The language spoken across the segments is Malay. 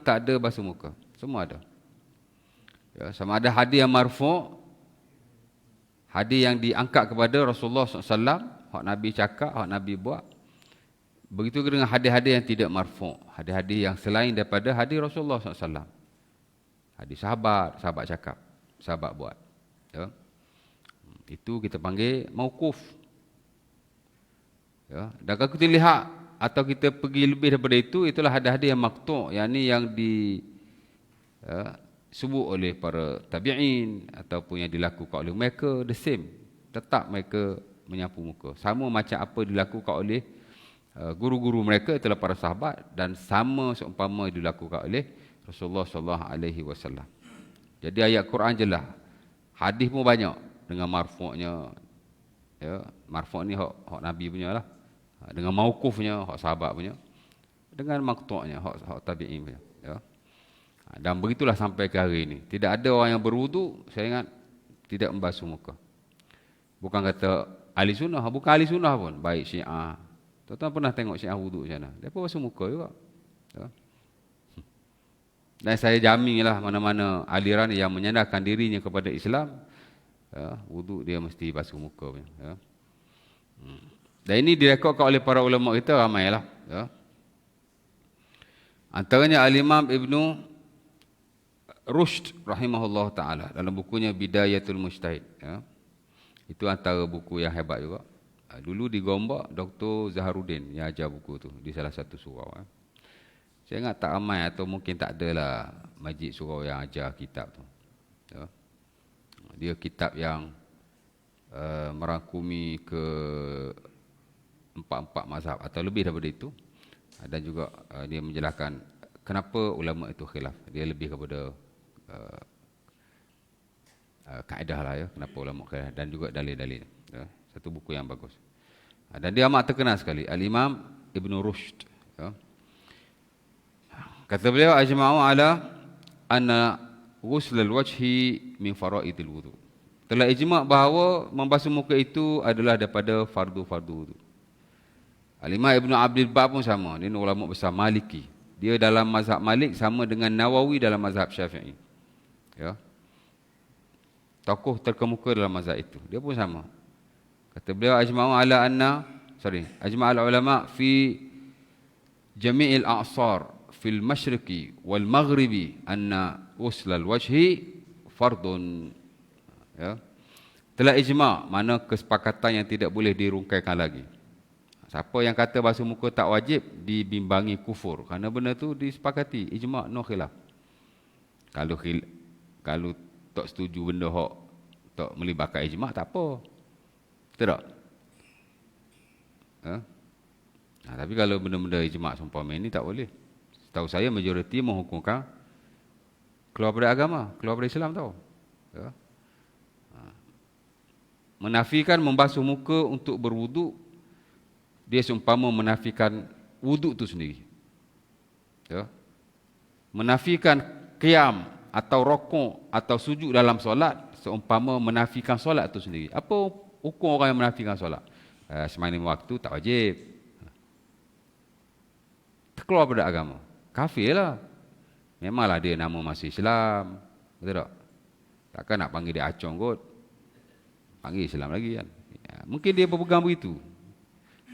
tak ada basuh muka. Semua ada. Ya, sama ada hadis yang marfu', hadis yang diangkat kepada Rasulullah SAW, hak Nabi cakap, hak Nabi buat. Begitu dengan hadis-hadis yang tidak marfu', hadis-hadis yang selain daripada hadis Rasulullah SAW. Hadis sahabat, sahabat cakap, sahabat buat. Ya. Itu kita panggil mauquf. Ya. Dan kalau kita lihat atau kita pergi lebih daripada itu, itulah hadis-hadis yang maqtu', yakni yang disebut oleh para tabi'in ataupun yang dilakukan oleh mereka, the same. Tetap mereka menyapu muka. Sama macam apa dilakukan oleh guru-guru mereka, itulah para sahabat, dan sama seumpama dilakukan oleh Rasulullah SAW. Jadi ayat Quran jelas. Hadis pun banyak dengan marfu'nya. Ya, marfu' ni hak Nabi punya lah. Dengan mauqufnya hak sahabat punya. Dengan maqtu'nya hak tabi'in punya. Ya. Dan begitulah sampai ke hari ini. Tidak ada orang yang berwudu, saya ingat, tidak membasuh muka. Bukan kata ahli sunnah, bukan ahli sunnah pun, baik Syiah. Tuan-tuan pernah tengok Syiah wudu macam mana? Mereka basuh muka juga. Ya. Dan saya jaminlah mana-mana aliran yang menyandarkan dirinya kepada Islam, ya, wudu dia mesti basuh muka. Ya. Dan ini direkodkan oleh para ulama kita ramailah. Ya. Antaranya Al-Imam Ibnu Rushd rahimahullah ta'ala dalam bukunya Bidayatul Mujtahid. Ya. Itu antara buku yang hebat juga. Dulu di Gombak, Dr. Zaharuddin yang ajar buku tu di salah satu surau. Saya ingat tak ramai atau mungkin tak adalah majlis surau yang ajar kitab tu. Ya. Dia kitab yang merangkumi ke empat mazhab atau lebih daripada itu. Dan juga dia menjelaskan kenapa ulama itu khilaf. Dia lebih kepada kaedah lah ya, kenapa ulama khilaf, dan juga dalil-dalil. Ya. Satu buku yang bagus. Dan dia amat terkenal sekali, Al-Imam Ibn Rushd. Ya. Kata beliau, ajma'u ala anna ghusl al-wajhi min fara'idil wudu. Telah ijma' bahawa membasuh muka itu adalah daripada fardu-fardu wudu. Al-Imam Ibn Abdul Bar pun sama, dia ulama besar Maliki. Dia dalam mazhab Malik sama dengan Nawawi dalam mazhab Syafi'i. Ya. Tokoh terkemuka dalam mazhab itu. Dia pun sama. Kata beliau, ajma'al ulama fi jami'il a'sar fil masyriqi wal maghribi anna uslal wajhi fardun. Ya. Telah ijma', mana kesepakatan yang tidak boleh dirungkaikan lagi. Siapa yang kata basuh muka tak wajib dibimbangi kufur, kerana benda tu disepakati, ijma', no khilaf. Kalau tak setuju benda hak tak melibatkan ijma', tak apa. Betul tak? Tapi kalau benda-benda ijma' seumpama ini tak boleh. Setahu saya majoriti menghukumkan keluar dari agama, keluar dari Islam tau. Ya. Menafikan membasuh muka untuk berwuduk, dia seumpama menafikan wuduk itu sendiri. Ya. Menafikan qiyam atau rokok atau sujud dalam solat, seumpama menafikan solat itu sendiri. Apa hukum orang yang menafikan solat? Sembahyang waktu tak wajib. Terkeluar pada agama. Kafir lah. Memanglah dia nama masih Islam. Betul tak? Takkan nak panggil dia acong kot. Panggil Islam lagi kan. Ya, mungkin dia berpegang begitu.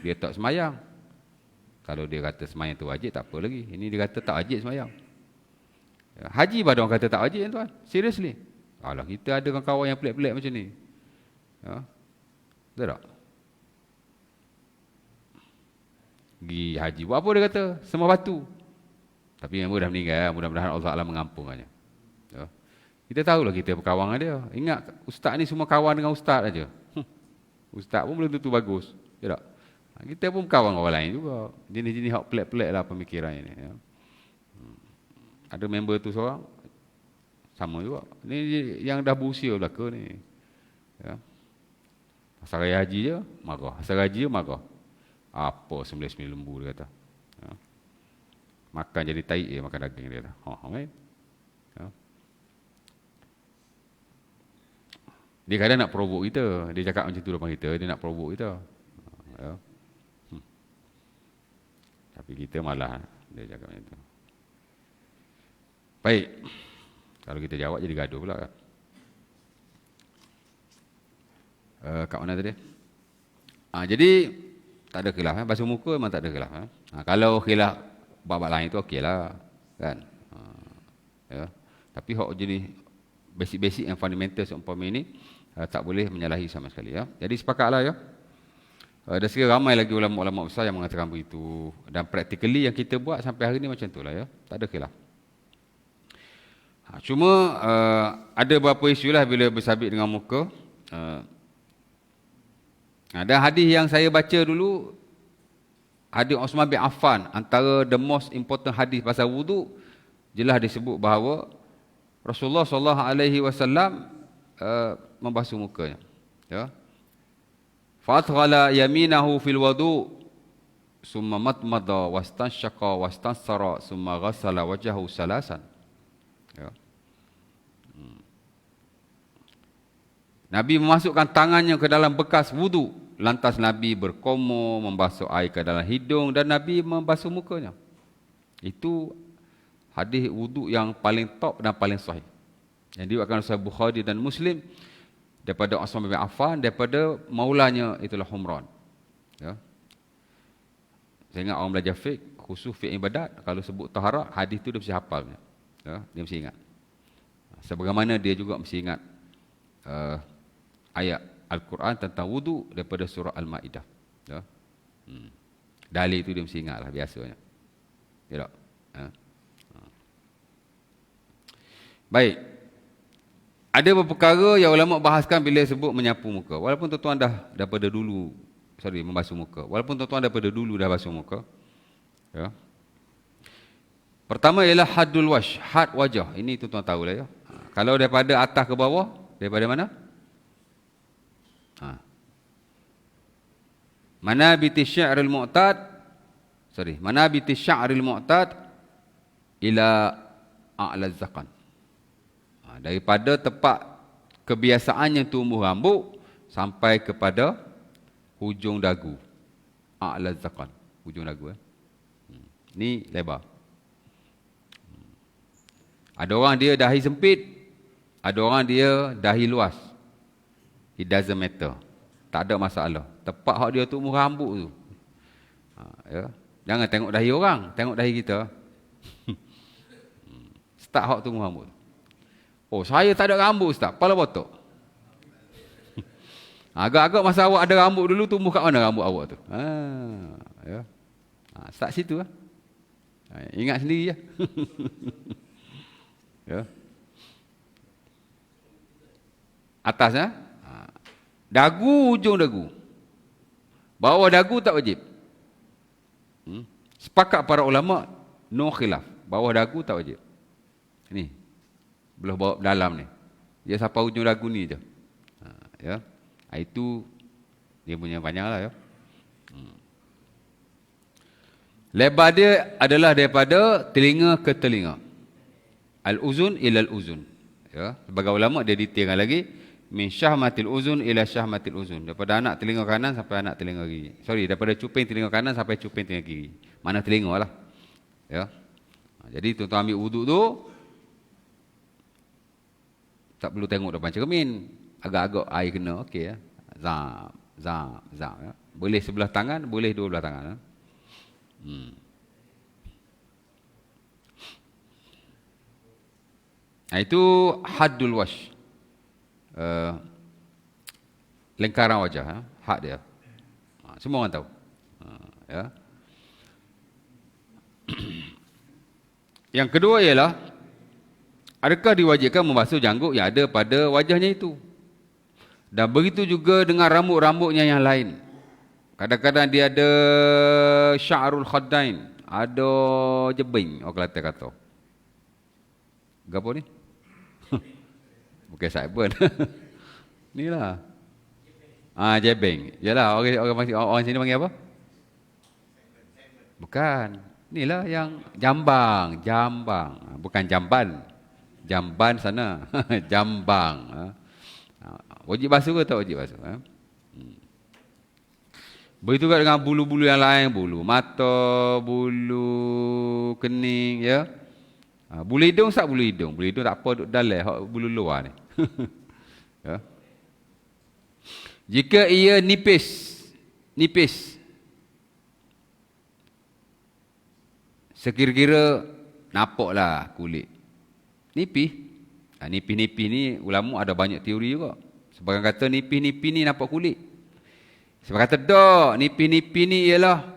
Dia tak semayang. Kalau dia kata semayang tu wajib, tak apa lagi. Ini dia kata tak wajib semayang. Ya, haji pada orang kata tak wajib tuan. Seriously. Alah, kita ada kawan yang pelik-pelik macam ni. Ya. Betul tak? Pergi haji. Buat apa dia kata? Sembah batu. Tapi yang dah meninggal, mudah-mudahan Allah Ta'ala mengampunkannya. Ya. Kita tahulah kita berkawan dengan dia. Ingat, ustaz ni semua kawan dengan ustaz aja. Ustaz pun belum tentu bagus. Ya tak? Kita pun kawan dengan orang lain juga. Jenis-jenis hak pelik-pelik lah pemikirannya ni. Ya. Ada member tu seorang, sama juga. Ni yang dah berusia belaka ni. Ya. Asal raya haji je, marah. Asal haji je, marah. Apa sembelih-sembelih lembu dia kata. Ya. Makan jadi taik je, makan daging dia kata. Right? Ya. Dia kadang nak provoke kita. Dia cakap macam tu depan kita, dia nak provoke kita. Ya. Tapi kita malah dia cakap macam tu. Baik. Kalau kita jawab jadi gaduh pula kan. Kat mana tadi? Jadi tak ada khilaf. Basuh muka memang tak ada khilaf. Kalau khilaf bab lain tu okeylah kan. Ya. Tapi hak jenis basic-basic yang fundamental seumpama ini tak boleh menyalahi sama sekali ya. Jadi sepakatlah ya. Dan sekiranya ramai lagi ulama-ulama besar yang mengatakan begitu. Dan practically yang kita buat sampai hari ini macam itulah ya. Tak ada khilaf. Cuma ada beberapa isu lah bila bersabit dengan muka. Dan hadis yang saya baca dulu, hadis Uthman bin Affan, antara the most important hadis pasal wudu, jelas disebut bahawa Rasulullah SAW membasuh mukanya. Ya. Fatghala yaminahu fil wudu, summa matmada wastanshaqa wastansara, summa ghassala wajhahu salasan. Ya. Nabi memasukkan tangannya ke dalam bekas wudu, lantas Nabi berkomor, membasuh air ke dalam hidung dan Nabi membasuh mukanya. Itu hadis wudu yang paling top dan paling sahih. Yang diriwayatkan oleh Bukhari dan Muslim daripada Uthman bin Affan, daripada maulanya itulah Humran. Ya. Saya ingat orang belajar fiqh, khusus fiqh ibadat, kalau sebut taharah, hadis itu dia mesti hafal. Ya, dia mesti ingat. Sebagaimana dia juga mesti ingat ayat Al-Quran tentang wudu daripada surah Al-Ma'idah. Ya. Dalil itu dia mesti ingatlah biasanya. Ya tak? Ya. Baik. Ada beberapa perkara yang ulama bahaskan bila sebut menyapu muka. Walaupun tuan-tuan dah daripada dulu, membasuh muka. Walaupun tuan-tuan daripada dulu dah basuh muka. Ya. Pertama ialah haddul wash, had wajah. Ini tuan-tuan tahu lah ya. Kalau daripada atas ke bawah, daripada mana? Manabiti sya'ril mu'tad, manabiti sya'ril mu'tad ila a'la zaqan. Daripada tempat kebiasaannya tumbuh rambut sampai kepada hujung dagu. A'la zaqan, hujung dagu. Ni lebar. Ada orang dia dahi sempit, ada orang dia dahi luas. It doesn't matter. Tak ada masalah. Tempat hak dia tumbuh rambut tu. Ya. Jangan tengok dahi orang, tengok dahi kita. Start hak tumbuh rambut. Oh, saya tak ada rambut Ustaz, kepala botok. Agak-agak masa awak ada rambut dulu, tumbuh kat mana rambut awak tu? Ya. Start situ lah. Ingat sendiri je. Ya. Atasnya dagu, hujung dagu. Bawah dagu tak wajib. Sepakat para ulama no khilaf. Bawah dagu tak wajib. Ni belah bawah dalam ni. Dia sampai hujung dagu ni je. Ya. Itu dia punya panjang lah ya. Lebar dia adalah daripada telinga ke telinga. Al-uzun ila al-uzun. Ya. Sebagai ulama dia detailkan lagi. Min syahmatil uzun ila syahmatil uzun. Daripada anak telinga kanan sampai anak telinga kiri. Daripada cuping telinga kanan sampai cuping telinga kiri. Mana telinga lah. Ya. Jadi tuan-tuan ambil wuduk tu, tak perlu tengok depan cermin. Agak-agak air kena, okey ya. Zam. Ya. Boleh sebelah tangan, boleh dua belah tangan. Ya. Itu haddul wash. Lingkaran wajah, had dia. Semua orang tahu. Ya. Yang kedua ialah, adakah diwajibkan membasuh janggut yang ada pada wajahnya itu? Dan begitu juga dengan rambut-rambutnya yang lain. Kadang-kadang dia ada sya'rul khaddain, ada jebing, orang Kelantan kata. Gapo ni? Bukan saibun. Inilah. Jebeng. Yalah, orang sini panggil apa? Bukan. Inilah yang jambang. Bukan jamban. Jamban sana. Jambang. Wajib basuh ke tak wajib basuh? Begitu juga dengan bulu-bulu yang lain. Bulu mata, bulu kening, ya. Bulu hidung tak bulu hidung. Bulu hidung tak apa duduk dalam, hak bulu luar ni. Ya. Jika ia nipis, sekira-kira nampaklah kulit. Nipis. Nipis-nipis ni ulama ada banyak teori juga. Sebagian kata nipis-nipis ni nampak kulit. Sebagian kata tak, nipis-nipis ni ialah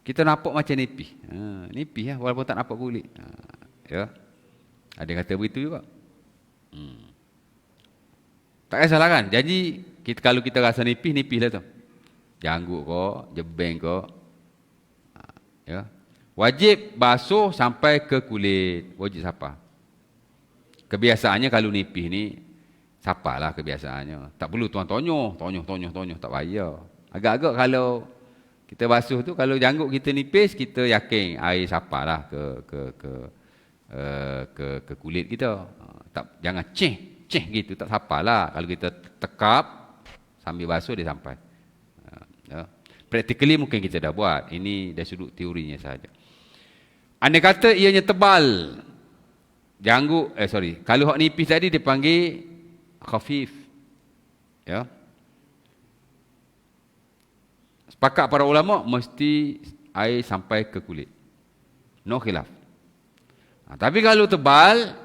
kita nampak macam nipis. Nipis lah, walaupun tak nampak kulit. Ya. Ada yang kata begitu juga. Tak kisahlah kan. Jadi kalau kita rasa nipis, nipis lah tu. Janggut ke, jebeng ke. Ya. Wajib basuh sampai ke kulit. Wajib sapah. Kebiasaannya kalau nipis ni, sapahlah kebiasaannya. Tak perlu tuan tonyoh, tak payah. Agak-agak kalau kita basuh tu, kalau janggut kita nipis, kita yakin air sapahlah ke kulit kita. Jangan ceh gitu, tak sapahlah. Kalau kita tekap sambil basuh dia sampai. Ya. Practically mungkin kita dah buat. Ini dari sudut teorinya saja. Andai kata ianya tebal, janggut, kalau hak nipis tadi dipanggil khafif. Ya. Sepakat para ulama mesti air sampai ke kulit. No khilaf. Tapi kalau tebal,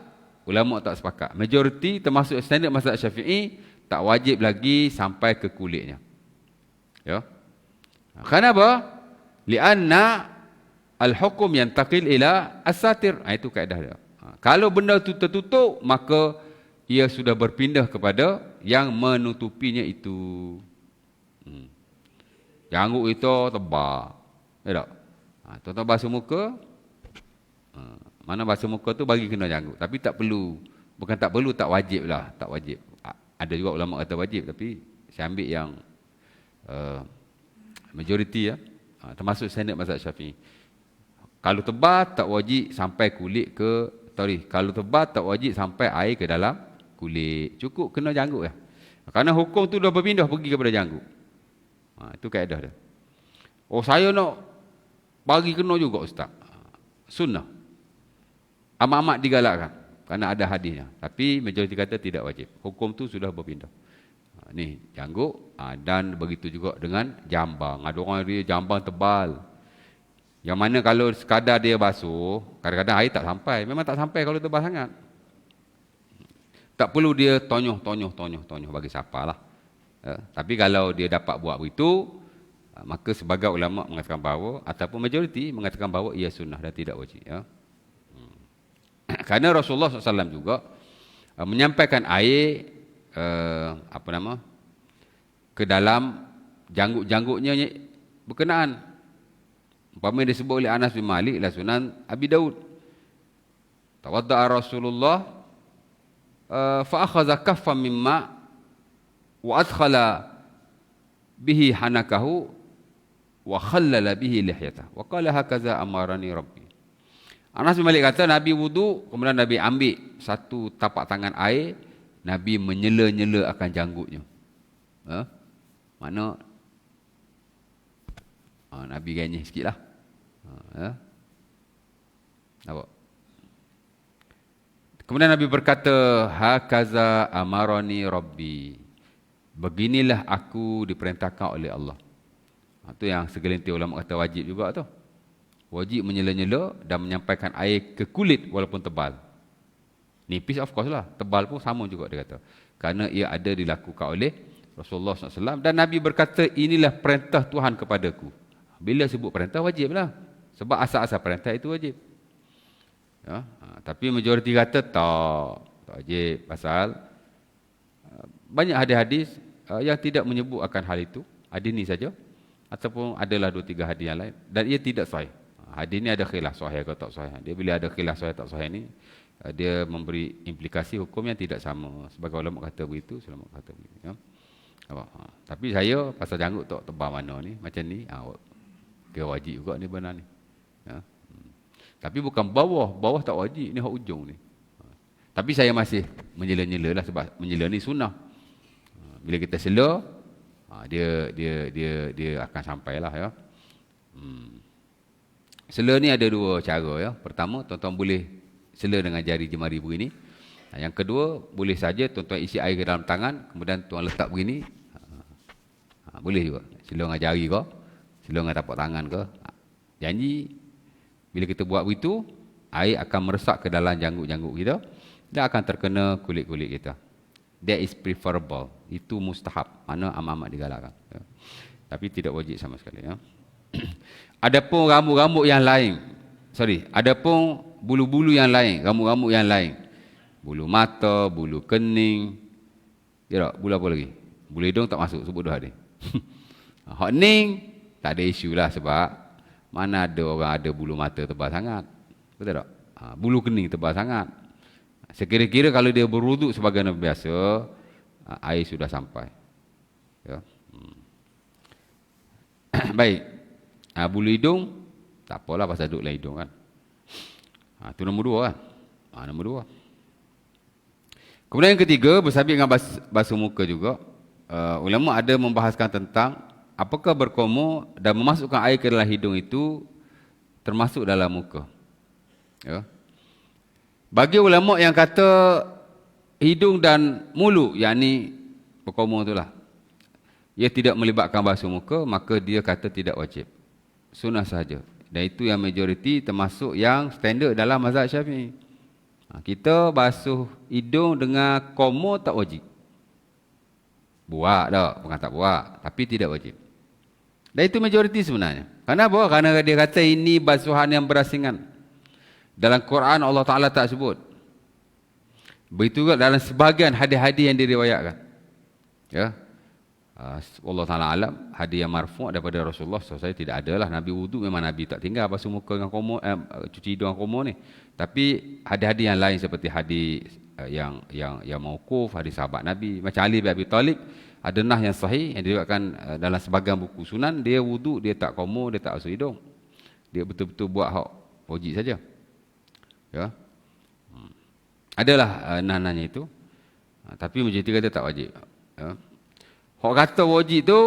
ulama tak sepakat. Majoriti termasuk standard mazhab Syafi'i tak wajib lagi sampai ke kulitnya. Ya. Kenapa? Lianna al-hukum yantaqil ila as-satir. Itu kaedah dia. Kalau benda itu tertutup, maka ia sudah berpindah kepada yang menutupinya itu. Janggut itu tebal. Ya tak? Tuan-tuan basuh muka, mana basuh muka tu bagi kena janggut. Tapi tak perlu. Bukan tak perlu, tak wajib lah. Tak wajib. Ada juga ulama kata wajib. Tapi saya ambil yang majoriti ya. Termasuk standard mazhab Syafi'i. Kalau tebal tak wajib sampai kulit ke. Kalau tebal tak wajib sampai air ke dalam kulit. Cukup kena janggut ya. Kerana hukum tu dah berpindah pergi kepada janggut. Itu kaedah dia. Oh saya nak bagi kena juga ustaz. Sunnah. Amat-amat digalakkan kerana ada hadisnya. Tapi majoriti kata tidak wajib. Hukum tu sudah berpindah. Ni janggut dan begitu juga dengan jambang. Ada orang dia jambang tebal. Yang mana kalau sekadar dia basuh, kadang-kadang air tak sampai. Memang tak sampai kalau tebal sangat. Tak perlu dia tonyoh bagi siapa lah. Tapi kalau dia dapat buat begitu, maka sebagai ulama mengatakan bahawa ataupun majoriti mengatakan bahawa ia sunnah dan tidak wajib. Ya. Kerana Rasulullah SAW juga menyampaikan air ke dalam janggut-janggutnya berkenaan. Umpama disebut oleh Anas bin Malik la Sunan Abi Daud. Tawadda'a Rasulullah fa akhadha kaffan mimma wa adkhala bihi hanakahu wa khallala bihi lihyatahu wa qala hakaza amarani rabbi. Anas bin Malik kata Nabi wudu, kemudian Nabi ambil satu tapak tangan air, Nabi menyela-nyela akan janggutnya. Mana Nabi ganyih sikitlah. Nampak? Kemudian Nabi berkata, hakaza amarani rabbi. Beginilah aku diperintahkan oleh Allah. Itu yang segelintir ulama kata wajib juga tu. Wajib menyela-nyela dan menyampaikan air ke kulit walaupun tebal. Nipis of course lah. Tebal pun sama juga dia kata. Kerana ia ada dilakukan oleh Rasulullah SAW. Dan Nabi berkata, inilah perintah Tuhan kepadaku. Bila sebut perintah wajib lah. Sebab asal-asal perintah itu wajib. Ya, tapi majoriti kata tak wajib. Pasal banyak hadis-hadis yang tidak menyebut akan hal itu. Hadis ni saja. Ataupun adalah 2-3 hadis yang lain. Dan ia tidak sahih. Hadis ni ada khilaf sahih atau tak sahih. Dia bila ada khilaf sahih tak sahih ni, dia memberi implikasi hukum yang tidak sama. Sebagai ulama kata begitu, ulama kata begitu. Ya. Tapi saya pasal janggut tak tebal mana ni, macam ni, dia wajib juga ni benar ni. Ya. Tapi bukan bawah tak wajib, ni hak ujung ni. Tapi saya masih menyela-nyela lah sebab menyela ni sunnah. Bila kita sela, dia akan sampailah ya. Sela ni ada dua cara ya. Pertama, tuan-tuan boleh sela dengan jari jemari begini. Yang kedua, boleh saja tuan-tuan isi air ke dalam tangan, kemudian tuan letak begini. Boleh juga. Sela dengan jari ke, sela dengan tapak tangan ke. Janji, bila kita buat begitu, air akan meresap ke dalam janggut-janggut kita dan akan terkena kulit-kulit kita. That is preferable. Itu mustahab. Mana amat-amat digalakkan. Ya. Tapi tidak wajib sama sekali. Ya. Adapun rambut-rambut yang lain. Adapun bulu-bulu yang lain. Rambut-rambut yang lain. Bulu mata, bulu kening. Ya tak? Bulu apa lagi? Bulu hidung tak masuk. Sebut dah ni. Hak ning, tak ada isu lah sebab mana ada orang ada bulu mata tebal sangat. Betul tak? Bulu kening tebal sangat. Sekira-kira kalau dia berwuduk sebagaimana biasa, air sudah sampai. Ya. Baik. Bulu hidung, tak apalah pasal duduk dalam hidung kan. Itu nombor dua kan. Nombor dua. Kemudian yang ketiga, bersabit dengan basuh muka juga. Ulama ada membahaskan tentang apakah berkomor dan memasukkan air ke dalam hidung itu termasuk dalam muka. Ya. Bagi ulama yang kata hidung dan mulut, yakni berkomor itulah, ia tidak melibatkan basuh muka, maka dia kata tidak wajib. Sunnah sahaja. Dan itu yang majoriti termasuk yang standard dalam mazhab Syafi'i. Kita basuh hidung dengan komor tak wajib. Buat tak, bukan tak buat, tapi tidak wajib. Dan itu majoriti sebenarnya. Kenapa? Kerana dia kata ini basuhan yang berasingan. Dalam Quran Allah Ta'ala tak sebut. Begitu juga dalam sebahagian hadis-hadis yang diriwayatkan. Ya. Allah Ta'ala alam, hadis yang marfu' daripada Rasulullah SAW tidak adalah. Nabi wudu memang Nabi tak tinggal basuh muka dengan komor, cuci hidung dengan komor ni. Tapi hadis-hadis yang lain seperti hadis yang mauquf, hadis sahabat Nabi macam Ali bin Abi Talib, ada nah yang sahih yang diriwayatkan dalam sebahagian buku sunan, dia wudu, dia tak komor, dia tak basuh hidung. Dia betul-betul buat hak wajib saja. Ya. Adalah nah-nahnya itu. Tapi majoriti kata tak wajib. Ya. Hak kata wajib tu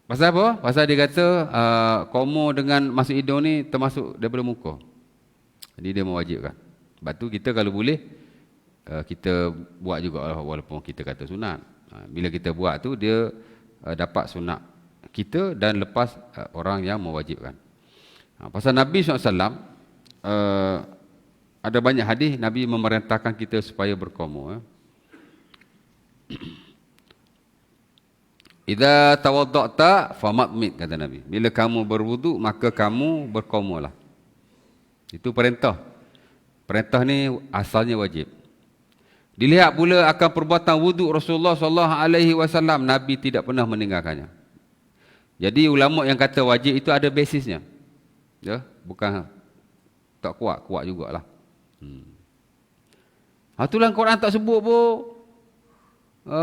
pasal apa? Pasal dia kata komor dengan masuk hidung ni termasuk daripada muka. Jadi dia mewajibkan. Sebab tu kita kalau boleh kita buat juga walaupun kita kata sunat. Bila kita buat tu dia dapat sunat kita dan lepas orang yang mewajibkan. Pasal Nabi SAW ada banyak hadis Nabi memerintahkan kita supaya berkomor. Idza tawadda'ta famadmid, kata Nabi. Bila kamu berwuduk maka kamu berkomorlah. Itu perintah. Perintah ni asalnya wajib. Dilihat pula akan perbuatan wuduk Rasulullah SAW, Nabi tidak pernah meninggalkannya. Jadi ulama yang kata wajib itu ada basisnya. Ya, bukan tak kuat jugalah. Itulah Quran tak sebut pun.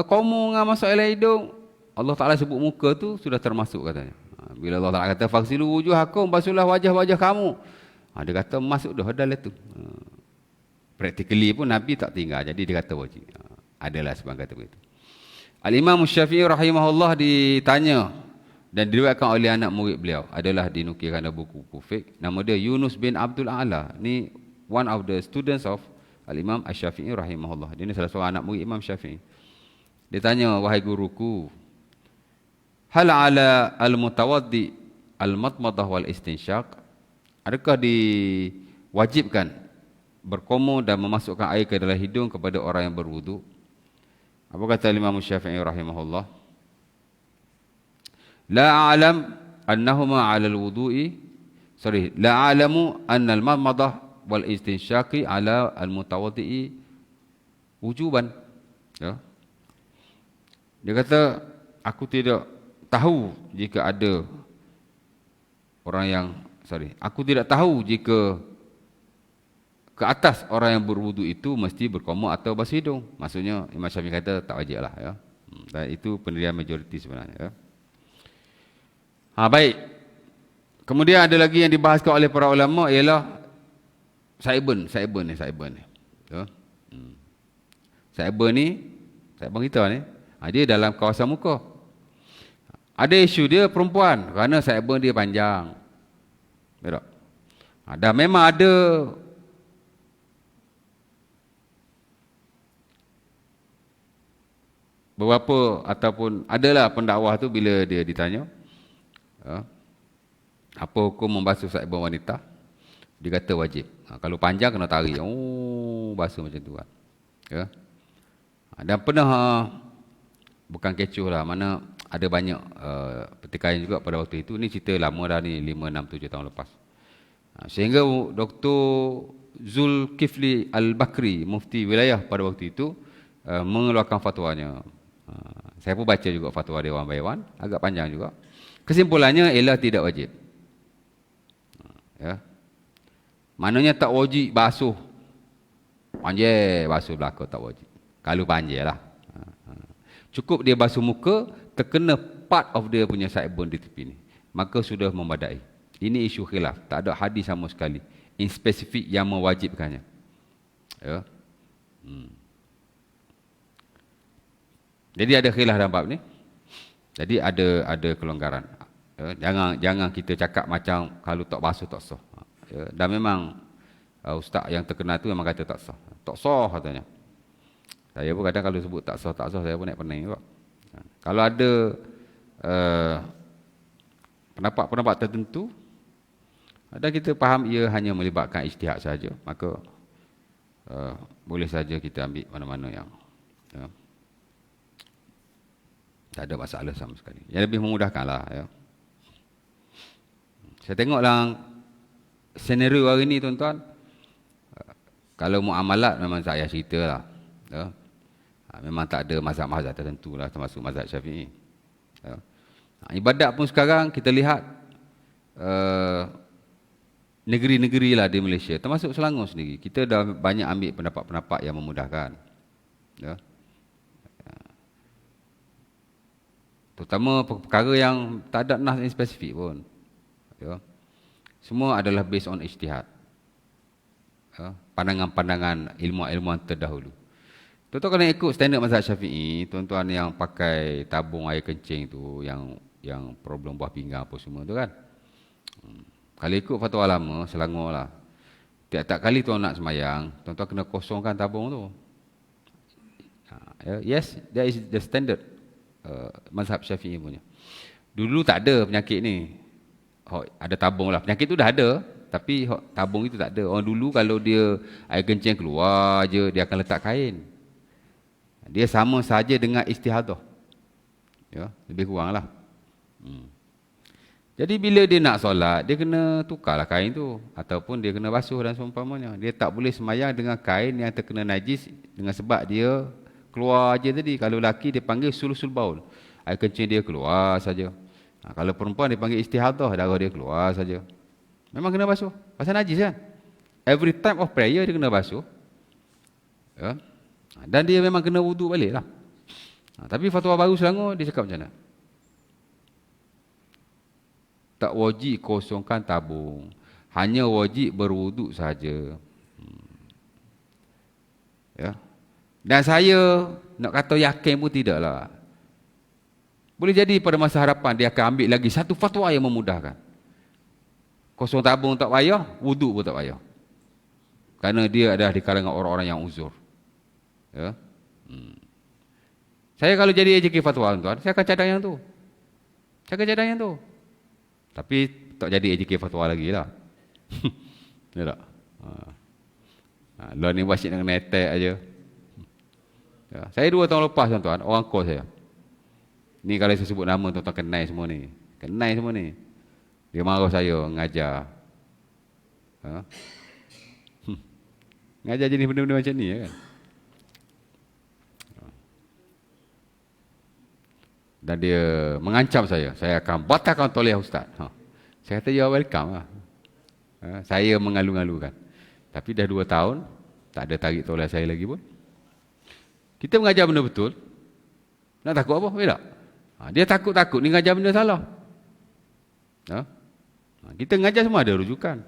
Komor dengan masuk dalam hidung. Allah Ta'ala sebut muka tu sudah termasuk katanya. Bila Allah Ta'ala kata faghsilu wujuhakum, basuhlah wajah-wajah kamu. Dia kata masuk dah dalam tu. Practically pun Nabi tak tinggal, jadi dia kata wajib. Adalah sebab kata begitu. Al-Imam Syafi'i rahimahullah ditanya dan diriwayatkan oleh anak murid beliau, adalah dinukilkan dalam buku-buku fiqh. Nama dia Yunus bin Abdul A'la. Ni one of the students of Al-Imam Asy-Syafi'i rahimahullah. Dia ni salah seorang anak murid Imam Syafi'i. Dia tanya, wahai guruku, hal ala al-mutawaddi al-matmadah wal istinsyaq? Adakah diwajibkan berkomor dan memasukkan air ke dalam hidung kepada orang yang berwudu? Apa kata Imam Syafi'i rahimahullah? La a'lam annahuma 'ala al-wudu'i. La a'lamu anna al-matmadah wal istinsyaqi 'ala al-mutawaddi wujuban. Ya. Dia kata, aku tidak tahu jika ada orang yang aku tidak tahu jika ke atas orang yang berwudu itu mesti berkomor atau basuh hidung. Maksudnya Imam Syafi'i kata tak wajib lah. Ya. Dan itu pendirian majoriti sebenarnya. Ya. Baik. Kemudian ada lagi yang dibahaskan oleh para ulama ialah Saiban ni. Ya. Saiban kita ni, dia dalam kawasan muka. Ada isu dia perempuan kerana saiban dia panjang. Ya tak? Dan memang ada beberapa ataupun adalah pendakwah tu bila dia ditanya, apa hukum membasuh saibun wanita? Dia kata wajib. Kalau panjang kena tarik. Oh, basuh macam tu kan. Ya. Dan pernah bukan kecoh lah, mana ada banyak pertikaian juga pada waktu itu. Ni cerita lama dah ni, 5, 6, 7 tahun lepas. Sehingga Dr. Zulkifli Al-Bakri, mufti wilayah pada waktu itu, mengeluarkan fatwanya. Saya pun baca juga fatwa Dewan Baywan, agak panjang juga. Kesimpulannya ialah tidak wajib. Ya. Maknanya tak wajib basuh. Panjang basuh belakang tak wajib. Kalau panjang lah. Cukup dia basuh muka, terkena part of dia punya saibun di tepi ni, maka sudah memadai. Ini isu khilaf. Tak ada hadis sama sekali in spesifik yang mewajibkannya. Ya. Jadi ada khilaf dalam bab ni. Jadi ada kelonggaran. Ya. Jangan kita cakap macam kalau tak basuh tak sah. Ya. Dan memang ustaz yang terkenal tu memang kata tak sah. Tak sah katanya. Saya pun kadang kalau sebut tak sah, saya pun naik pening juga. Kalau ada pendapat-pendapat tertentu, dan kita faham ia hanya melibatkan ijtihad saja, maka boleh saja kita ambil mana-mana yang tak ada masalah sama sekali. Yang lebih memudahkanlah. Ya. Saya tengoklah senario hari ini tuan-tuan. Kalau muamalat memang saya cerita lah. Ya. Memang tak ada mazhab-mazhab tertentu lah, termasuk mazhab Syafi'i. Ya. Ibadat pun sekarang kita lihat negeri-negeri lah di Malaysia, termasuk Selangor sendiri, kita dah banyak ambil pendapat-pendapat yang memudahkan. Ya. Terutama perkara yang tak ada nas yang spesifik pun. Ya. Semua adalah based on ijtihad. Ya. Pandangan-pandangan ilmuwan terdahulu. Tuan-tuan kalau ikut standard mazhab Syafi'i, tuan-tuan yang pakai tabung air kencing tu, yang problem buah pinggang apa semua tu kan. Kalau ikut fatwa lama, Selangor lah, tiap-tiap kali tuan nak semayang, tuan-tuan kena kosongkan tabung tu. Yes, that is the standard mazhab Syafi'i punya. Dulu tak ada penyakit ni. Ada tabung lah. Penyakit tu dah ada, tapi tabung itu tak ada. Orang dulu kalau dia air kencing keluar je, dia akan letak kain. Dia sama saja dengan istihadah. Ya, lebih kurang lah. Jadi bila dia nak solat, dia kena tukarlah kain tu. Ataupun dia kena basuh dan seumpamanya. Dia tak boleh semayang dengan kain yang terkena najis dengan sebab dia keluar je tadi. Kalau lelaki dia panggil sulusul baul. Air kencing dia keluar saja. Kalau perempuan dia panggil istihadah, darah dia keluar saja. Memang kena basuh. Pasal najis kan? Every time of prayer dia kena basuh. Ya. Dan dia memang kena wuduk balik lah. Tapi fatwa baru Selangor dia cakap macam mana? Tak wajib kosongkan tabung, hanya wajib berwuduk saja. Ya. Dan saya nak kata yakin pun tidaklah. Boleh jadi pada masa harapan dia akan ambil lagi satu fatwa yang memudahkan. Kosong tabung tak payah, wuduk pun tak payah. Kerana dia adalah di kalangan orang-orang yang uzur. Ya. Saya kalau jadi AJK fatwa tuan, saya akan cadang yang tu. Saya akan cadang yang tu. Tapi tak jadi AJK fatwa lagi lah. Ya tak? Lawan ni wasit dengan attack aja. Ya. Saya 2 tahun lepas tuan-tuan, orang kos saya. Ni kalau saya sebut nama tuan-tuan kenal semua ni. Kenal semua ni. Dia marah saya ngajar. Ha? Ngajar jenis benda-benda macam ni kan. Dan dia mengancam saya akan batalkan tauliah ustaz. Saya kata ya welcome lah. Saya mengalu-alukan. Tapi dah 2 tahun tak ada tarik tauliah saya lagi pun. Kita mengajar benda betul. Nak takut apa? Tak? Dia takut-takut ni mengajar benda salah. Kita mengajar semua ada rujukan.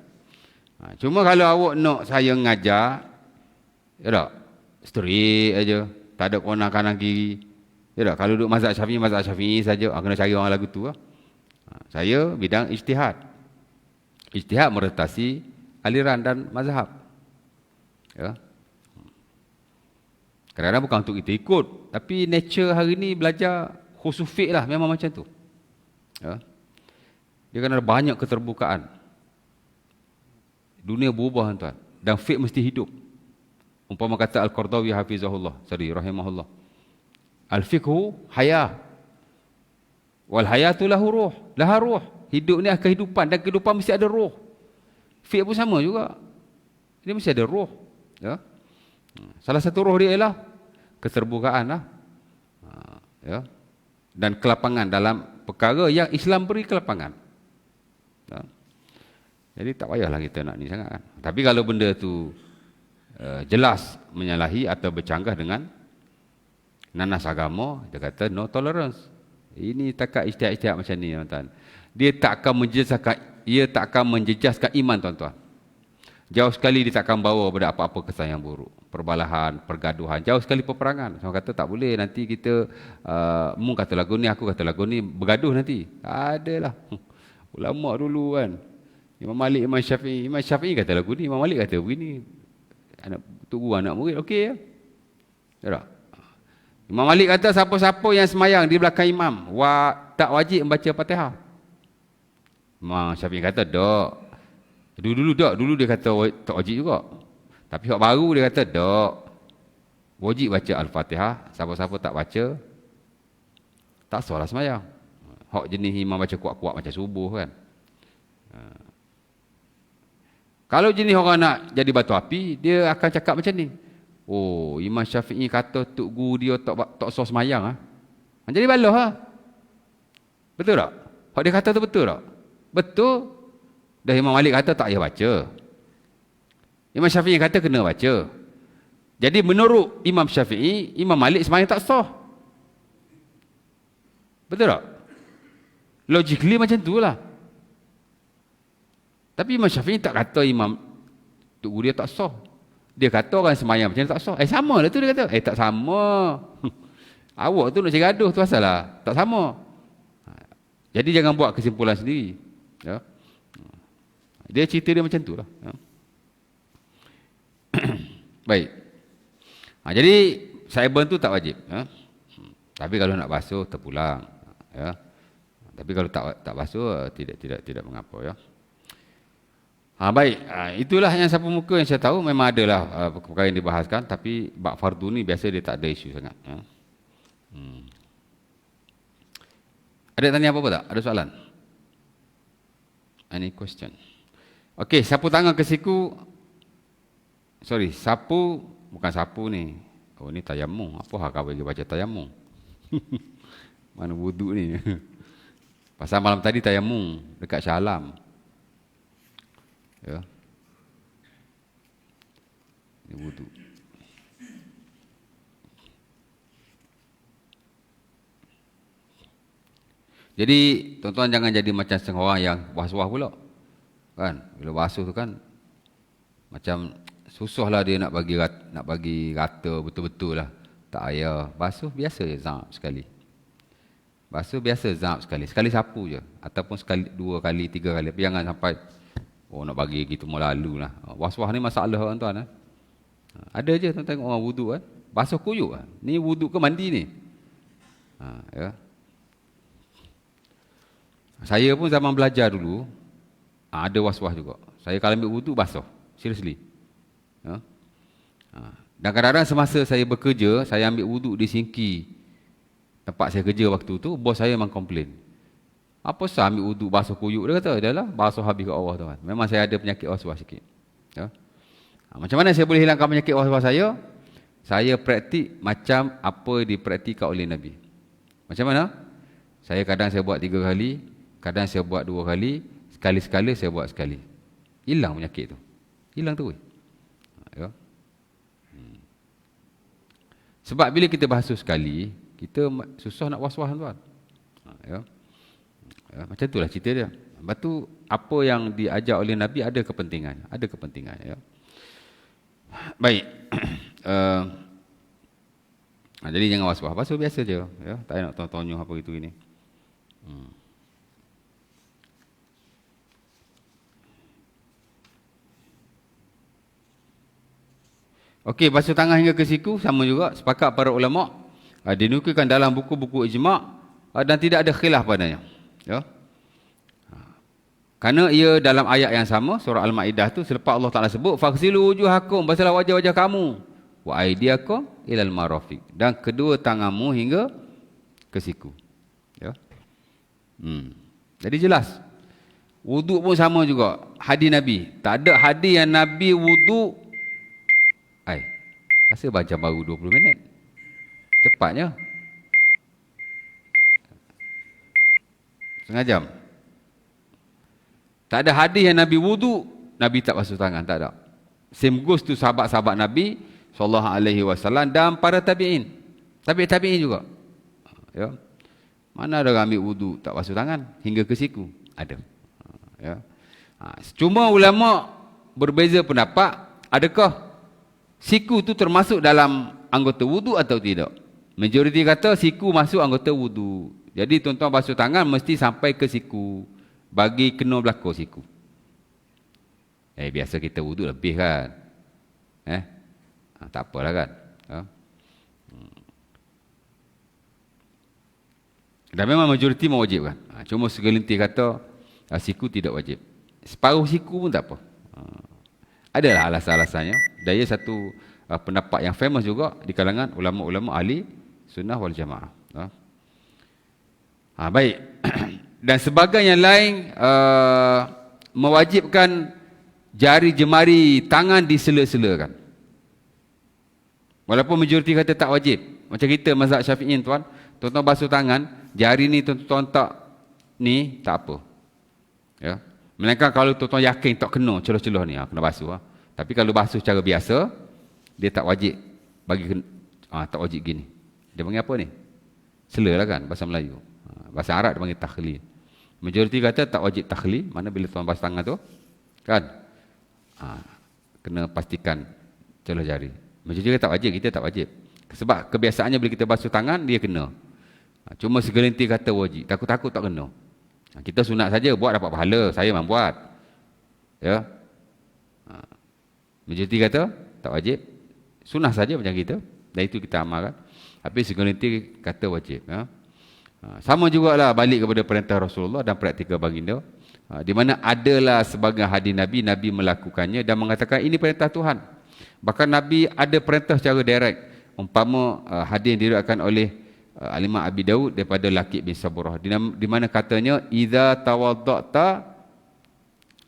Cuma kalau awak nak saya mengajar, ya tak? Straight aja, tak ada kanan kanan kiri. Ya tak? Kalau duduk mazhab Syafi'i saja, kena cari orang lagu tu lah. Saya bidang ijtihad. ijtihad meretasi aliran dan mazhab. Ya. Kadang-kadang bukan untuk kita ikut, tapi nature hari ni belajar khusus fiqh lah, memang macam tu. Ya. Dia kan ada banyak keterbukaan. Dunia berubah tuan, dan fiqh mesti hidup. Umpama kata Al-Qardawi hafizahullah, rahimahullah. Al-fiqhu haya. Wal hayatu lahu ruh, laha ruh. Hidup ni adalah kehidupan, dan kehidupan mesti ada ruh. Fiqh pun sama juga. Dia mesti ada ruh. Ya. Salah satu roh dia ialah keterbukaan lah. Ya. Dan kelapangan dalam perkara yang Islam beri kelapangan. Ya. Jadi tak payahlah kita nak ni sangat kan. Tapi kalau benda tu jelas menyalahi atau bercanggah dengan nanas agama, dia kata no tolerance. Ini takat ijtihad-ijtihad macam ni tuan-tuan. Dia tak akan menjejaskan iman tuan-tuan. Jauh sekali dia tak akan bawa pada apa-apa kesan yang buruk. Perbalahan, pergaduhan, jauh sekali peperangan. Saya kata tak boleh, nanti kita mu kata lagu ni, aku kata lagu ni, bergaduh nanti. Adalah. Ulama dulu kan. Imam Malik, Imam Syafi'i. Imam Syafi'i kata lagu ni, Imam Malik kata begini. Anak tunggu anak murid, okey ya? Tak? Imam Malik kata siapa-siapa yang semayang di belakang imam, tak wajib membaca Fatihah. Imam Syafi'i kata, tak. Dulu dia kata tak wajib juga. Tapi hak baru dia kata tak. Wajib baca Al-Fatihah. Siapa-siapa tak baca, tak salah semayang. Hak jenis imam baca kuat-kuat macam subuh kan. Kalau jenis orang nak jadi batu api, dia akan cakap macam ni. Oh, Imam Syafi'i kata tok guru dia tak sah semayang. Jadi balah ha? Betul tak? Hak dia kata tu betul tak? Betul. Dah Imam Malik kata tak payah baca. Imam Syafi'i kata kena baca. Jadi menurut Imam Syafi'i, Imam Malik semayang tak sah. Betul tak? Logically macam tu lah. Tapi Imam Syafi'i tak kata Imam tok guru dia tak sah. Dia kata orang semayang macam tak sah. Sama lah tu dia kata. Tak sama. Awak tu nak cari gaduh tu asal lah. Tak sama. Jadi jangan buat kesimpulan sendiri. Ya. Dia cerita dia macam tu lah. Ya. Baik. Jadi saiban tu tak wajib. Ya. Tapi kalau nak basuh terpulang. Ya. Tapi kalau tak basuh tidak mengapa ya. Baik, itulah yang sapu muka yang saya tahu. Memang adalah perkara yang dibahaskan, tapi bab fardu ni biasa dia tak ada isu sangat. Ya. Ada tanya apa-apa tak? Ada soalan? Any question? Okey, sapu tangan ke siku. Sorry, sapu bukan sapu ni. Oh, ni tayamum. Apa hak kau bagi baca tayamum? Mana wuduk ni? Pasal malam tadi tayamum dekat Shah Alam. Ya. Ini wuduk. Jadi tuan-tuan jangan jadi macam setengah orang yang was-was pula. Kan? Bila basuh tu kan macam susahlah dia nak bagi rata betul-betul lah. Tak payah. Basuh biasa je zap sekali. Basuh biasa zap sekali. Sekali sapu je. Ataupun sekali, 2 kali, 3 kali. Tapi jangan sampai nak bagi gitu mau lalu lah. Was-was ni masalah tuan-tuan. Ada je tuan tengok orang wuduk kan. Basuh kuyuk kan. Ni wuduk ke mandi ni? Ya. Saya pun zaman belajar dulu ada was-was juga. Saya kalau ambil wuduk basuh. Seriously. Ya. Dan kadang-kadang semasa saya bekerja, saya ambil wuduk di sinki tempat saya kerja waktu tu, bos saya memang komplain. Apa sah ambil wuduk basuh kuyuk? Dia kata, adalah basuh habis kat Allah tuan. Memang saya ada penyakit was-was sikit. Ya. Macam mana saya boleh hilangkan penyakit was-was saya? Saya praktik macam apa dipraktikkan oleh Nabi. Macam mana? Kadang saya buat 3 kali, kadang saya buat 2 kali, sekali-sekala saya buat sekali. Hilang penyakit tu. Hilang tu. Ya. Sebab bila kita basuh sekali, kita susah nak was-was tuan. Ya. Macam itulah cerita dia. Lepas tu apa yang diajar oleh Nabi ada kepentingan. Ada kepentingan. Ya. Baik. Jadi jangan was-was. Basuh biasa je. Ya. Tak payah nak tonyong apa itu ini. Okey, basuh tangan hingga ke siku sama juga, sepakat para ulama. Dinukilkan dalam buku-buku ijma' dan tidak ada khilaf padanya. Ya. Kerana ia dalam ayat yang sama, surah Al-Ma'idah tu, selepas Allah Ta'ala sebut, faghsilu wujuhakum, basuhlah wajah-wajah kamu, wa aydiyakum ilal marafiq, dan kedua tanganmu hingga ke siku. Ya. Jadi jelas. Wuduk pun sama juga. Hadis Nabi. Tak ada hadis yang Nabi wuduk. Rasa baca baru 20 minit. Cepatnya. Setengah jam. Tak ada hadis yang Nabi wuduk, Nabi tak basuh tangan. Tak ada. Same goes tu sahabat-sahabat Nabi SAW dan para tabi'in. Tabi'in juga. Ya. Mana ada orang ambil wuduk tak basuh tangan hingga ke siku? Ada. Ya. Cuma ulama berbeza pendapat, adakah siku tu termasuk dalam anggota wudu atau tidak? Majoriti kata siku masuk anggota wudu. Jadi tuan-tuan basuh tangan mesti sampai ke siku, bagi kena belakang siku. Biasa kita wudu lebih kan? Tak apalah kan? Dan memang majoriti mewajibkan. Cuma segelintir kata siku tidak wajib. Separuh siku pun tak apa. Adalah alasan-alasannya. Dan ia satu pendapat yang famous juga di kalangan ulama-ulama ahli sunnah wal jamaah. Baik. Dan sebagian yang lain mewajibkan jari jemari tangan disela-selakan. Walaupun majoriti kata tak wajib. Macam kita mazhab Syafi'in tuan basuh tangan, jari ni tuan-tuan tak ni tak apa. Ya. Melainkan kalau tuan-tuan yakin tak kena celah-celah ni, kena basuh. Tapi kalau basuh secara biasa, dia tak wajib bagi tak wajib gini. Dia panggil apa ni? Sela lah kan bahasa Melayu. Bahasa Arab dia panggil takhlil. Majoriti kata tak wajib takhlil, mana bila tuan basuh tangan tu kan kena pastikan celah jari. Majoriti kata tak wajib, kita tak wajib. Sebab kebiasaannya bila kita basuh tangan dia kena. Cuma segelintir kata wajib, takut-takut tak kena. Kita sunat saja, buat dapat pahala. Saya memang buat. Ya. Majoriti kata tak wajib. Sunah saja macam kita. Dan itu kita amalkan. Tapi segelintir kata wajib. Ya. Sama jugalah balik kepada perintah Rasulullah dan praktikal baginda. Di mana adalah sebagian hadis Nabi, Nabi melakukannya dan mengatakan ini perintah Tuhan. Bahkan Nabi ada perintah secara direct. Umpama hadis yang diriwayatkan oleh Al-Imam Abi Daud daripada Laqit bin Saburah, di mana katanya idza tawaddata,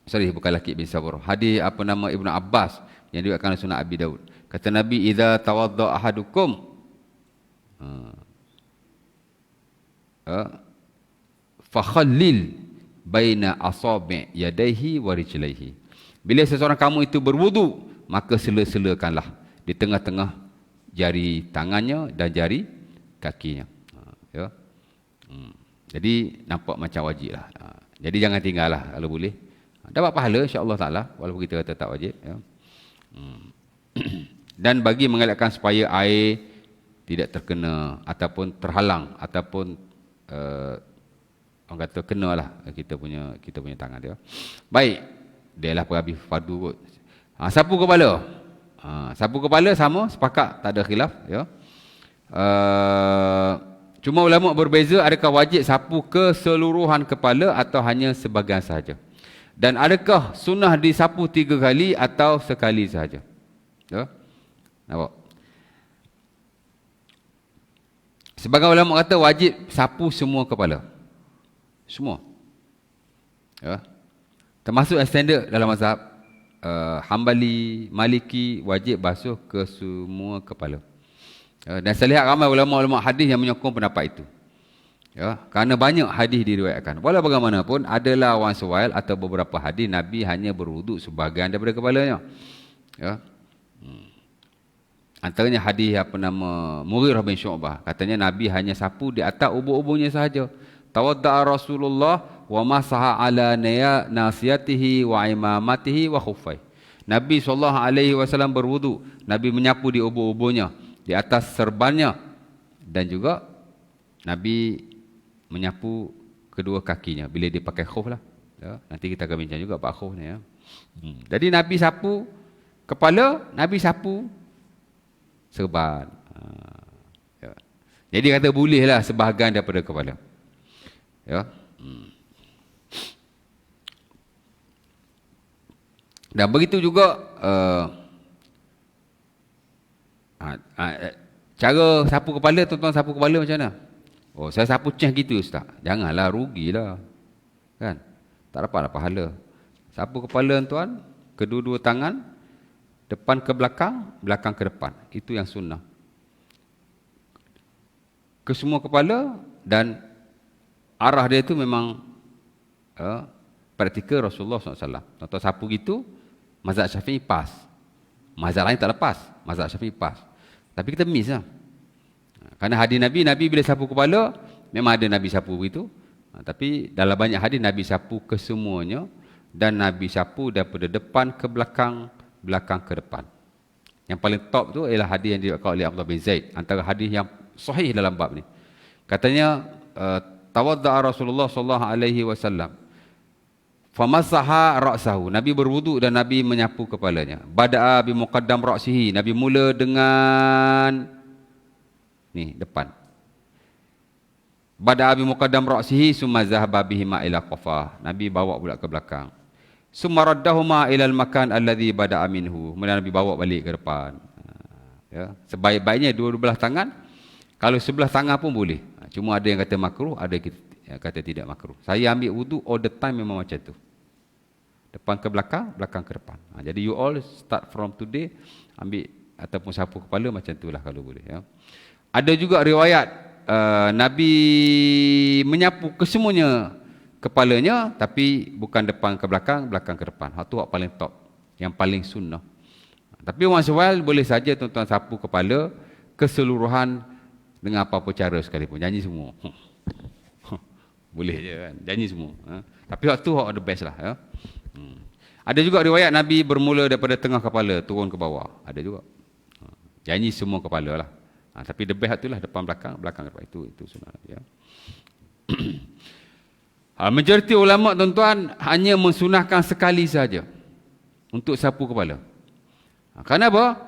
bukan Laqit bin Saburah, hadis Ibnu Abbas yang diriwayatkan oleh Sunan Abi Daud. Kata Nabi idza tawadda ahadukum fakhallil baina asabi' yadayhi wa rijlaihi. Bila seseorang kamu itu berwudu, maka sela-selakanlah di tengah-tengah jari tangannya dan jari kakinya. Ya. Jadi nampak macam wajib lah. Jadi jangan tinggal lah kalau boleh. Dapat pahala insya-Allah Ta'ala walaupun kita kata tak wajib. Ya. Dan bagi mengelakkan supaya air tidak terkena ataupun terhalang ataupun orang kata kena lah kita punya tangan dia. Baik. Dia lah perhabis fardu kot. Sapu kepala. Sapu kepala sama, sepakat, tak ada khilaf. Ya. Cuma ulama berbeza adakah wajib sapu keseluruhan kepala atau hanya sebahagian sahaja. Dan adakah sunnah disapu 3 kali atau sekali sahaja. Ya. Nampak? Sebagian ulama kata wajib sapu semua kepala. Semua. Ya. Termasuk standard dalam mazhab Hambali, Maliki, wajib basuh ke semua kepala. Dan saya lihat ramai ulama-ulama hadis yang menyokong pendapat itu. Ya, kerana banyak hadis diriwayatkan. Walau bagaimanapun, adalah one sewal atau beberapa hadis Nabi hanya berwuduk sebahagian daripada kepalanya. Ya. Antaranya hadis Mughirah bin Syu'bah. Katanya Nabi hanya sapu di atas ubun-ubunnya sahaja. Tawadda'a Rasulullah wa masaha ala nasiyatihi wa imamatihi wa khuffai. Nabi SAW berwuduk. Nabi menyapu di ubun-ubunnya, di atas serbannya, dan juga Nabi menyapu kedua kakinya bila dia pakai khuf lah. Ya, nanti kita akan bincang juga pak khuf ni. Ya. Jadi Nabi sapu kepala, Nabi sapu serban. Ya. Jadi kata bolehlah sebahagian daripada kepala. Ya. Dan begitu juga cara sapu kepala, tuan-tuan sapu kepala macam mana? Oh, saya sapu cah gitu Ustaz. Janganlah, rugilah. Kan? Tak dapatlah pahala. Sapu kepala tuan, kedua-dua tangan, depan ke belakang, belakang ke depan. Itu yang sunnah. Ke semua kepala, dan arah dia itu memang praktikal Rasulullah SAW. Tuan-tuan sapu gitu, mazhab Syafi'i pas. Mazhab lain tak lepas. Mazhab Syafi'i pas. Tapi kita miss lah. Kerana hadis Nabi, Nabi bila sapu kepala, memang ada Nabi sapu begitu. Tapi dalam banyak hadis Nabi sapu kesemuanya, dan Nabi sapu daripada depan ke belakang, belakang ke depan. Yang paling top tu ialah hadis yang diriwayatkan oleh Abdullah bin Zaid, antara hadis yang sahih dalam bab ni. Katanya tawadda'a Rasulullah sallallahu alaihi wasallam. Famasaha ra'sahu. Nabi berwuduk dan Nabi menyapu kepalanya. Bada'a bi muqaddam ra'sihi. Nabi mula dengan ni depan. Bada'a bi muqaddam ra'sihi summa zahaba bihima ila qafah. Nabi bawa pula ke belakang. Summa raddahuma ila al-makan alladhi bada'a minhu. Kemudian Nabi bawa balik ke depan. Ya, sebaik-baiknya dua belah tangan. Kalau sebelah tangan pun boleh. Cuma ada yang kata makruh, ada yang kata tidak makruh. Saya ambil wuduk all the time memang macam tu. Depan ke belakang, belakang ke depan. Jadi you all start from today, ambil ataupun sapu kepala macam itulah kalau boleh. Ya. Ada juga riwayat Nabi menyapu kesemuanya kepalanya, tapi bukan depan ke belakang, belakang ke depan. Itu yang paling top, yang paling sunnah. Tapi once in a while boleh saja tuan-tuan sapu kepala keseluruhan dengan apa-apa cara sekalipun. Janji semua. Boleh je kan, janji semua. Tapi waktu the best lah. Ya. Ada juga riwayat Nabi bermula daripada tengah kepala turun ke bawah. Ada juga. Janji semua kepala lah. Tapi the best itulah depan belakang, belakang depan. Itu sunnah. Ya. Majoriti ulama tuan-tuan hanya mensunahkan sekali saja untuk sapu kepala. Kenapa?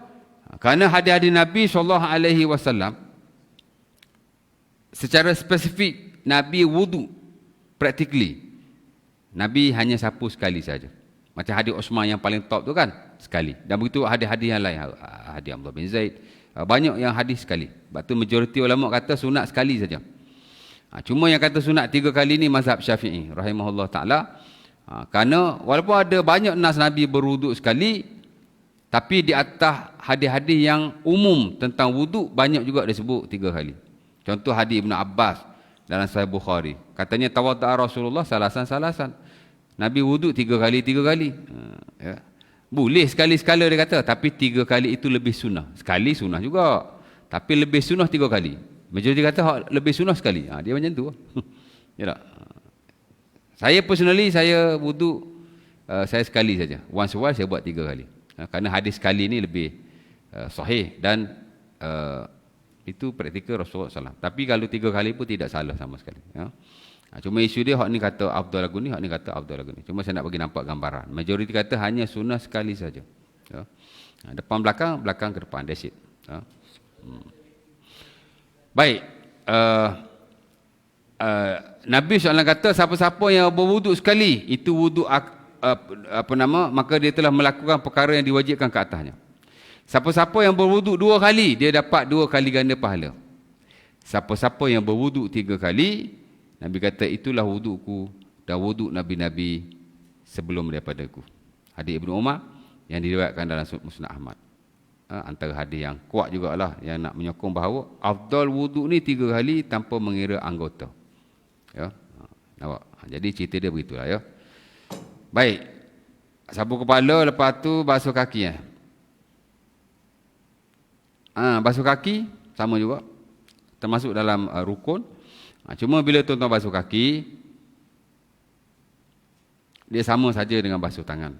Kerana hadis-hadis Nabi SAW secara spesifik Nabi wudu practically. Nabi hanya sapu sekali saja. Macam hadis Osman yang paling top tu kan, sekali. Dan begitu hadis-hadis yang lain, hadis Abdullah bin Zaid, banyak yang hadis sekali. Sebab tu majoriti ulama kata sunat sekali saja. Cuma yang kata sunat 3 kali ni mazhab Syafi'i rahimahullah taala. Kerana walaupun ada banyak nas Nabi berwuduk sekali, tapi di atas hadis-hadis yang umum tentang wuduk banyak juga disebut 3 kali. Contoh hadis Ibn Abbas dalam Sahih Bukhari. Katanya tawadda'a Rasulullah salasan. Nabi wuduk 3 kali. Ya. Boleh sekali-sekala dia kata, tapi 3 kali itu lebih sunnah. Sekali sunnah juga, tapi lebih sunnah 3 kali. Majoriti kata lebih sunnah sekali. Dia macam tu. Ya tak? Saya personally, saya wuduk saya sekali saja. Once a while saya buat 3 kali. Kerana hadis sekali ni lebih sahih dan itu praktikal Rasulullah SAW. Tapi kalau 3 kali pun tidak salah sama sekali. Ya. Cuma isu dia, hak ni kata afdal lagu ni, hak ni kata afdal lagu ni. Cuma saya nak bagi nampak gambaran. Majoriti kata hanya sunnah sekali saja. Ya. Depan belakang, belakang ke depan. That's it. Ya. Baik. Nabi SAW kata siapa-siapa yang berwuduk sekali, itu wuduk maka dia telah melakukan perkara yang diwajibkan ke atasnya. Siapa-siapa yang berwuduk 2 kali, dia dapat 2 kali ganda pahala. Siapa-siapa yang berwuduk 3 kali, Nabi kata itulah wudukku dan wuduk Nabi-Nabi sebelum daripadaku. Hadis Ibnu Umar yang diriwayatkan dalam Musnad Ahmad. Antara hadis yang kuat jugalah yang nak menyokong bahawa afdal wuduk ni 3 kali tanpa mengira anggota. Ya. Nampak? Jadi cerita dia begitulah ya. Baik. Sapu kepala, lepas tu basuh kaki. Basuh kaki sama juga. Termasuk dalam rukun. Cuma bila tuan-tuan basuh kaki, dia sama saja dengan basuh tangan.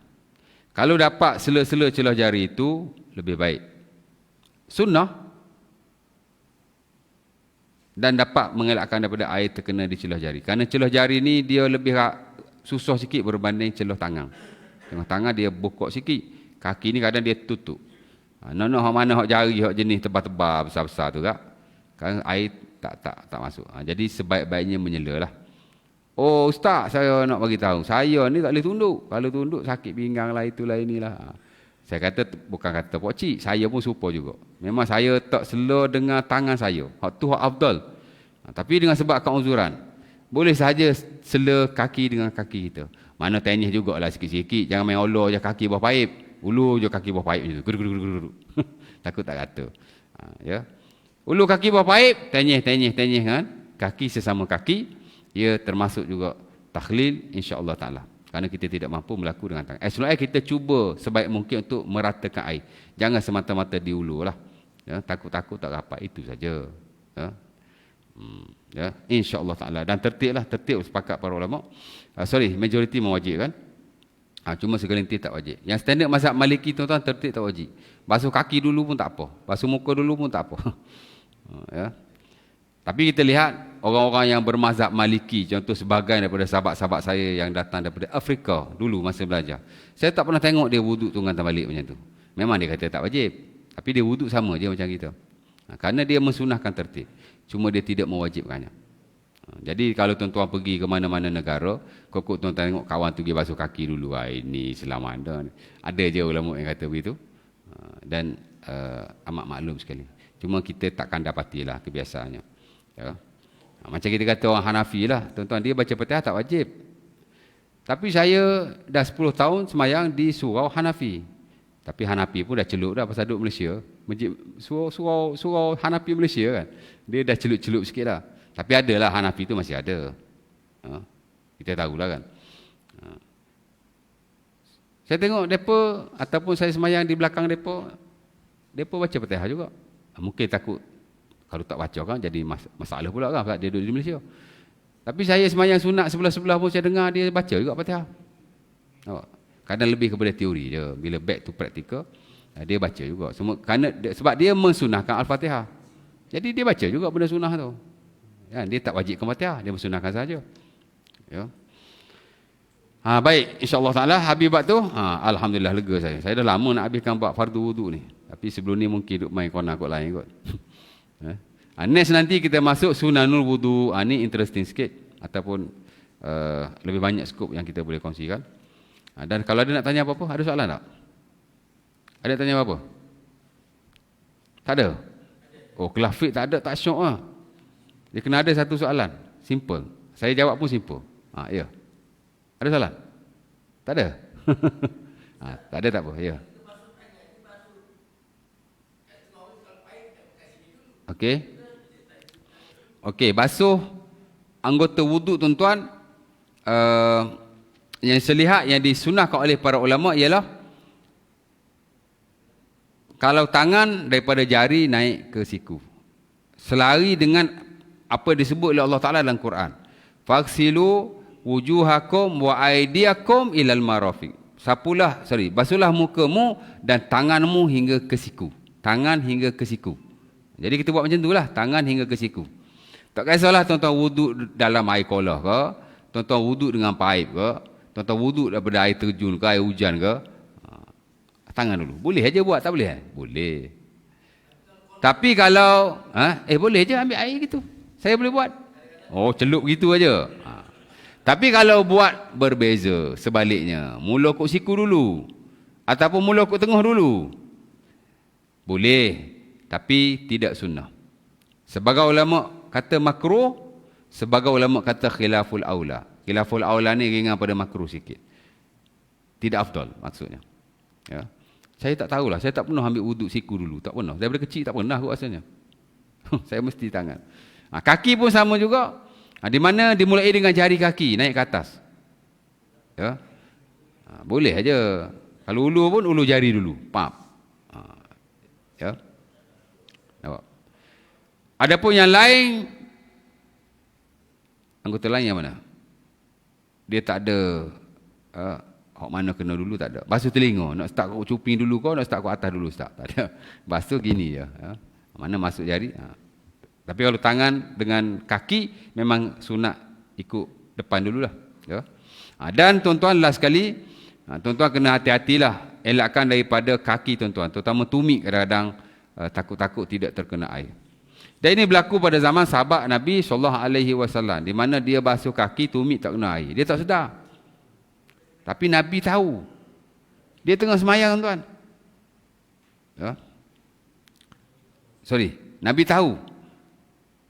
Kalau dapat sela-sela celah jari itu, lebih baik. Sunnah. Dan dapat mengelakkan daripada air terkena di celah jari. Kerana celah jari ni dia lebih susah sikit berbanding celah tangan. Celah tangan dia bokok sikit. Kaki ni kadang dia tutup. Nak hak mana hak jari hak jenis tebal-tebal besar-besar tu tak. Kan air tak masuk. Jadi sebaik-baiknya menyela lah. Oh ustaz, saya nak bagi tahu, saya ni tak boleh tunduk. Kalau tunduk sakit pinggang lah, itulah inilah. Saya kata bukan kata pak cik, saya pun serupa juga. Memang saya tak sela dengan tangan saya. Hak tu hak afdal. Tapi dengan sebab keuzuran, boleh saja sela kaki dengan kaki kita. Mana tenis jugalah sikit-sikit, jangan main Allah je kaki bawah paip. Ulu je kaki bawah paip macam tu. Geruk. Takut tak kata. Ya. Ulu kaki bawah paip, tenis kan. Kaki sesama kaki, ia termasuk juga takhlil insya-Allah taala. Kerana kita tidak mampu melakukan dengan tangan. As long as kita cuba sebaik mungkin untuk meratakan air. Jangan semata-mata di ulu lah. Ya, takut-takut tak dapat itu saja. Ya. Ya, insya-Allah taala. Dan tertib sepakat para ulama. Majoriti mewajibkan. Cuma segelintir tak wajib. Yang standard mazhab Maliki tuan-tuan tertib tak wajib. Basuh kaki dulu pun tak apa. Basuh muka dulu pun tak apa. Ya. Tapi kita lihat orang-orang yang bermazhab Maliki, contoh sebahagian daripada sahabat-sahabat saya yang datang daripada Afrika dulu masa belajar. Saya tak pernah tengok dia wuduk tunggang balik macam tu. Memang dia kata tak wajib. Tapi dia wuduk sama je macam kita. Kerana dia mensunahkan tertib. Cuma dia tidak mewajibkannya. Jadi kalau tuan-tuan pergi ke mana-mana negara, kok tuan-tuan tengok kawan tu pergi basuh kaki dulu. Ini Islam ada je ulama yang kata begitu. Dan amat maklum sekali. Cuma kita takkan dapatilah kebiasaannya. Ya. Macam kita kata orang Hanafi lah. Tuan-tuan, dia baca Fatihah tak wajib. Tapi saya dah 10 tahun semayang di surau Hanafi. Tapi Hanafi pun dah celup dah pasal duduk Malaysia. Masjid surau Hanafi Malaysia kan. Dia dah celup-celup sikit lah. Tapi adalah Hanafi tu masih ada. Kita tahulah kan. Saya tengok mereka ataupun saya semayang di belakang mereka baca Fatihah juga. Mungkin takut kalau tak baca kan jadi masalah pula kan sebab dia duduk di Malaysia. Tapi saya semayang sunat sebelah-sebelah pun saya dengar dia baca juga Fatihah. Kadang lebih kepada teori je. Bila back to practical, dia baca juga. Sebab dia mensunahkan Al-Fatihah. Jadi dia baca juga benda sunah tu. Ya, dia tak wajibkan Fatihah, dia mensunahkan saja. Ya. Baik, insya-Allah taala habis bab tu, alhamdulillah lega saya. Saya dah lama nak habiskan bab fardu wudu ni. Tapi sebelum ni mungkin duk main kona kot lain kot. Next nanti kita masuk sunanul wudu. Ni interesting sikit ataupun lebih banyak skop yang kita boleh kongsikan. Dan kalau ada nak tanya apa-apa, ada soalan tak? Ada nak tanya apa-apa? Tak ada? Oh, kelas fiqh tak ada, tak syok lah. Dia kena ada satu soalan. Simple. Saya jawab pun simple. Ya. Ada soalan? Tak ada? Tak ada tak apa. Ya. Okey. Okey, basuh anggota wuduk tuan-tuan. Yang selihat yang disunahkan oleh para ulama ialah kalau tangan daripada jari naik ke siku. Selari dengan apa disebut oleh Allah Ta'ala dalam Quran. Faksilu wujuhakum wa aidiakum ilal marafiq. Basuhlah mukamu dan tanganmu hingga ke siku. Tangan hingga ke siku. Jadi kita buat macam itulah, tangan hingga ke siku. Tak kisahlah tuan-tuan wuduk dalam air kolah ke, tuan-tuan wuduk dengan paip ke, tuan-tuan wuduk daripada air terjun ke, air hujan ke. Tangan dulu. Boleh aja buat, tak boleh? Boleh. Tapi kalau boleh je ambil air gitu. Saya boleh buat. Oh, celup gitu aja. Tapi kalau buat berbeza sebaliknya, mula kok siku dulu ataupun mula kok tengah dulu. Boleh, tapi tidak sunnah. Sebagai ulama kata makruh, sebagai ulama kata khilaful aula. Khilaful aula ni ringan pada makruh sikit. Tidak afdal maksudnya. Ya. Saya tak tahulah, saya tak pernah ambil wuduk siku dulu, tak pernah. Daripada kecil tak pernah kot rasanya. Saya mesti tangan. Kaki pun sama juga. Di mana dimulai dengan jari kaki naik ke atas. Ya. Boleh aja. Kalau ulu pun ulu jari dulu. Pap. Ya. Nampak. Adapun yang lain, anggota lain yang mana? Dia tak ada hak mana kena dulu, tak ada. Basuh telinga, nak start kat cuping dulu kau, nak start kat atas dulu, tak ada. Basuh gini je. Ya. Mana masuk jari? Tapi kalau tangan dengan kaki memang sunat ikut depan dululah. Ya. Dan tuan-tuan last sekali, tuan-tuan kena hati-hatilah elakkan daripada kaki tuan-tuan, terutama tumit kadang-kadang takut-takut tidak terkena air. Dan ini berlaku pada zaman sahabat Nabi SAW, di mana dia basuh kaki, tumit tak kena air. Dia tak sedar. Tapi Nabi tahu. Dia tengah semayang tuan. Ya. Nabi tahu.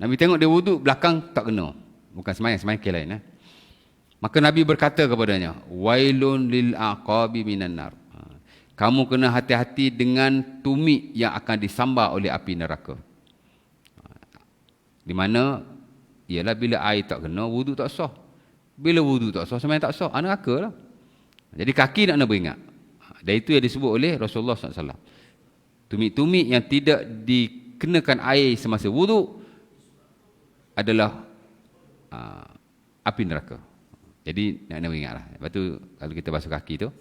Nabi tengok dia wuduk, belakang tak kena. Bukan semayang lain. Maka Nabi berkata kepadanya, wailun lil aqabi minan nar. Kamu kena hati-hati dengan tumit yang akan disambar oleh api neraka. Di mana ialah bila air tak kena, wuduk tak sah. Bila wuduk tak sah, semayang tak sah, neraka lah. Jadi kaki nak beringat. Dan itu yang disebut oleh Rasulullah SAW. Tumit-tumit yang tidak dikenakan air semasa wuduk adalah api neraka. Jadi nak beringatlah. Lepas tu kalau kita basuh kaki tu,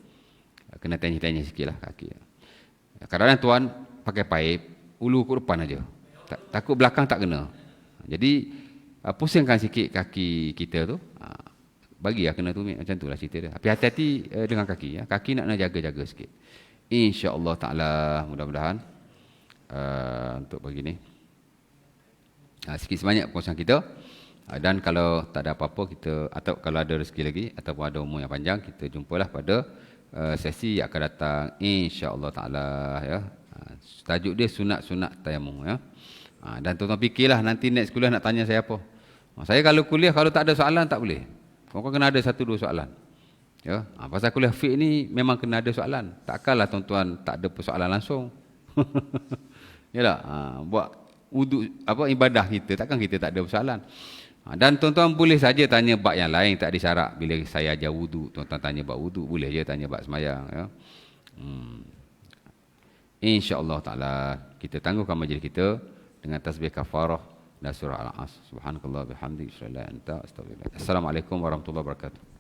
kena tanya-tanya sikit lah kaki. Kadang-kadang tuan pakai paip, ulu ke depan aja. Takut belakang tak kena. Jadi pusingkan sikit kaki kita tu, bagilah kena tumit, macam tu lah cerita dia. Tapi hati-hati dengan kaki. Kaki nak jaga-jaga sikit. InsyaAllah ta'ala, mudah-mudahan untuk begini. Sikit sebanyak perkongsian kita. Dan kalau tak ada apa-apa kita, atau kalau ada rezeki lagi ataupun ada umur yang panjang, kita jumpalah pada sesi yang akan datang insya-Allah taala ya. Tajuk dia sunat-sunat tayamum ya. Dan tuan-tuan fikirlah nanti next kuliah nak tanya saya apa. Saya kalau kuliah kalau tak ada soalan tak boleh. Kau kena ada 1-2 soalan. Ya, pasal kuliah fiqh ni memang kena ada soalan. Takkanlah tuan-tuan tak ada persoalan langsung. Yalah, buat wuduk apa ibadah kita takkan kita tak ada persoalan. Dan tuan-tuan boleh saja tanya bab yang lain, tak ada syarat. Bila saya ajar wuduk, tuan-tuan tanya bab wuduk, boleh je tanya bab semayang. Ya. InsyaAllah ta'ala, kita tangguhkan majlis kita dengan tasbih kafarah dan surah Al-As. Subhanakallah bihamdik, syurala anta, astagfirullah. Assalamualaikum warahmatullahi wabarakatuh.